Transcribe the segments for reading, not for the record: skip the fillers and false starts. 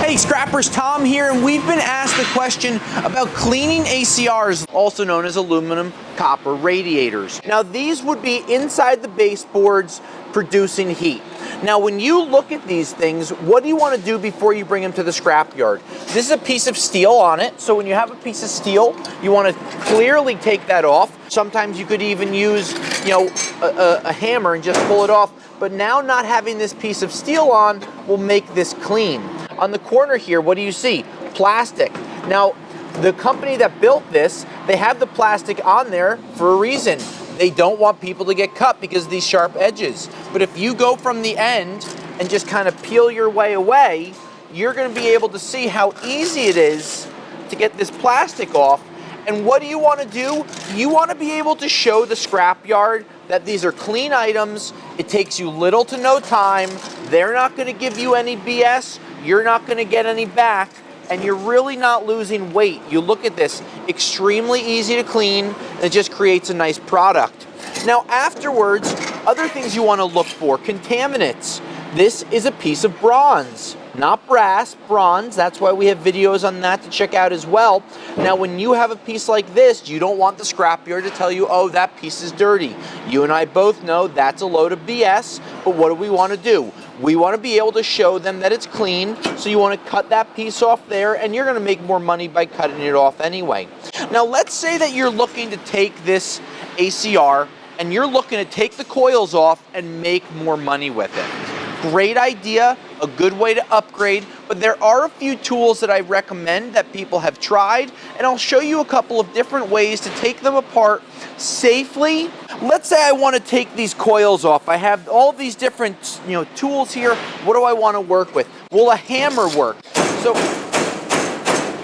Hey Scrappers, Tom here, and we've been asked the question about cleaning ACRs, also known as aluminum copper radiators. Now these would be inside the baseboards producing heat. Now when you look at these things, what do you want to do before you bring them to the scrapyard? This is a piece of steel on it, so when you have a piece of steel, you want to clearly take that off. Sometimes you could even use, a hammer and just pull it off, but now not having this piece of steel on will make this clean. On the corner here, what do you see? Plastic. Now, the company that built this, they have the plastic on there for a reason. They don't want people to get cut because of these sharp edges. But if you go from the end and just kind of peel your way away, you're gonna be able to see how easy it is to get this plastic off. And what do you want to do? You want to be able to show the scrapyard that these are clean items. It takes you little to no time. They're not going to give you any BS. You're not going to get any back, and you're really not losing weight. You look at this, extremely easy to clean, and it just creates a nice product. Now afterwards, other things you want to look for, contaminants. This is a piece of bronze. Not brass, bronze. That's why we have videos on that to check out as well. Now, when you have a piece like this, you don't want the scrapyard to tell you, oh, that piece is dirty. You and I both know that's a load of BS, but what do we want to do? We want to be able to show them that it's clean, so you want to cut that piece off there, and you're going to make more money by cutting it off anyway. Now, let's say that you're looking to take this ACR, and you're looking to take the coils off and make more money with it. Great idea, a good way to upgrade, but there are a few tools that I recommend that people have tried, and I'll show you a couple of different ways to take them apart safely. Let's say I want to take these coils off. I have all these different tools here. What do I want to work with? Will a hammer work? So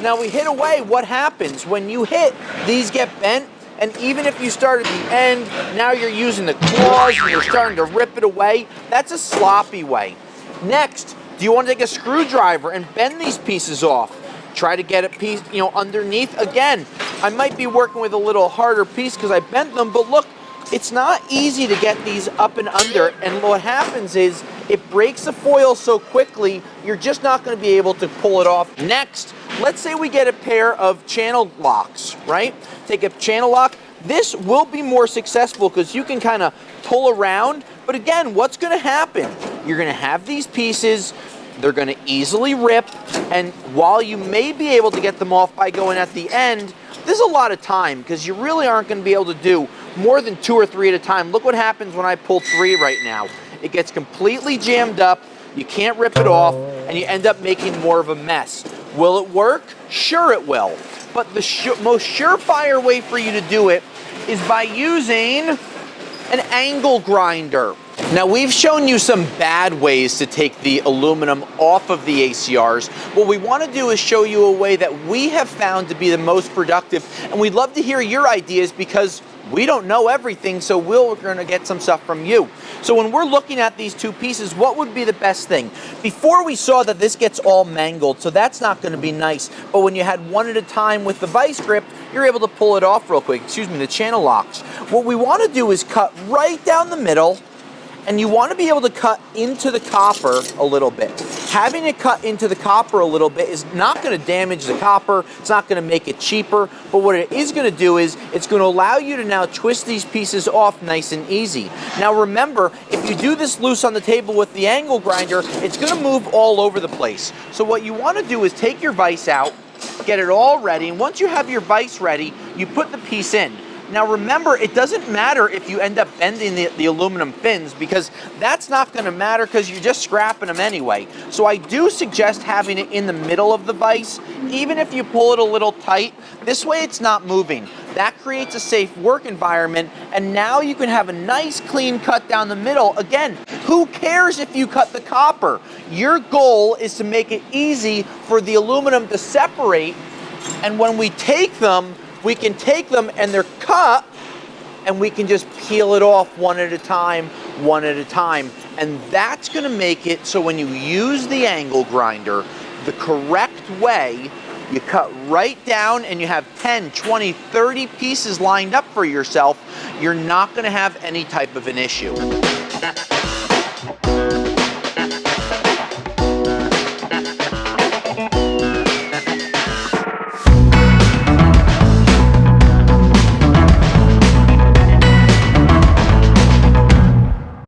now we hit away. What happens when you hit? These get bent. And even if you start at the end, now you're using the claws and you're starting to rip it away. That's a sloppy way. Next, do you want to take a screwdriver and bend these pieces off? Try to get a piece, underneath. Again, I might be working with a little harder piece because I bent them, but look, it's not easy to get these up and under. And what happens is it breaks the foil so quickly, you're just not going to be able to pull it off. Next, let's say we get a pair of channel locks, right? Take a channel lock. This will be more successful because you can kind of pull around. But again, what's going to happen? You're going to have these pieces. They're going to easily rip. And while you may be able to get them off by going at the end, there's a lot of time because you really aren't going to be able to do more than 2 or 3 at a time. Look what happens when I pull 3 right now. It gets completely jammed up. You can't rip it off, and you end up making more of a mess. Will it work? Sure it will. But the most surefire way for you to do it is by using an angle grinder. Now we've shown you some bad ways to take the aluminum off of the ACRs. What we want to do is show you a way that we have found to be the most productive, and we'd love to hear your ideas because we don't know everything, so we're going to get some stuff from you. So when we're looking at these two pieces, what would be the best thing? Before we saw that this gets all mangled, so that's not going to be nice. But when you had one at a time with the vice grip, you're able to pull it off real quick. Excuse me, the channel locks. What we want to do is cut right down the middle, and you want to be able to cut into the copper a little bit. Having it cut into the copper a little bit is not going to damage the copper. It's not going to make it cheaper. But what it is going to do is it's going to allow you to now twist these pieces off nice and easy. Now remember, if you do this loose on the table with the angle grinder, it's going to move all over the place. So what you want to do is take your vise out, get it all ready, and once you have your vise ready, you put the piece in. Now remember, it doesn't matter if you end up bending the aluminum fins because that's not going to matter because you're just scrapping them anyway. So I do suggest having it in the middle of the vise, even if you pull it a little tight. This way it's not moving. That creates a safe work environment, and now you can have a nice clean cut down the middle. Again, who cares if you cut the copper? Your goal is to make it easy for the aluminum to separate, and when we take them, we can take them and they're cut, and we can just peel it off one at a time. And that's going to make it so when you use the angle grinder the correct way, you cut right down and you have 10, 20, 30 pieces lined up for yourself, you're not going to have any type of an issue.